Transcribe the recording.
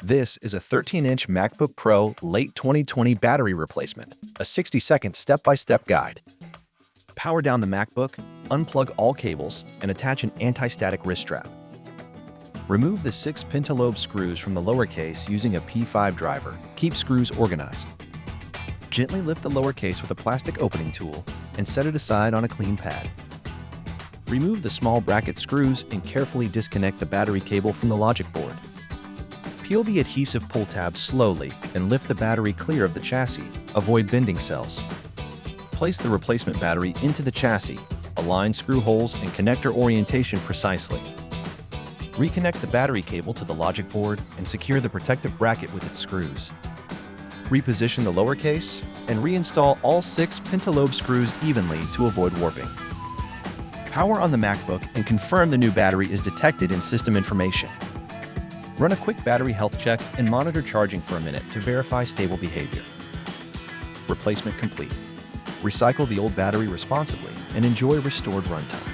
This is a 13-inch MacBook Pro late 2020 battery replacement, a 60-second step-by-step guide. Power down the MacBook, unplug all cables, and attach an anti-static wrist strap. Remove the 6 pentalobe screws from the lower case using a P5 driver. Keep screws organized. Gently lift the lower case with a plastic opening tool and set it aside on a clean pad. Remove the small bracket screws and carefully disconnect the battery cable from the logic board. Peel the adhesive pull tab slowly and lift the battery clear of the chassis. Avoid bending cells. Place the replacement battery into the chassis. Align screw holes and connector orientation precisely. Reconnect the battery cable to the logic board and secure the protective bracket with its screws. Reposition the lower case and reinstall all 6 pentalobe screws evenly to avoid warping. Power on the MacBook and confirm the new battery is detected in system information. Run a quick battery health check and monitor charging for a minute to verify stable behavior. Replacement complete. Recycle the old battery responsibly and enjoy restored runtime.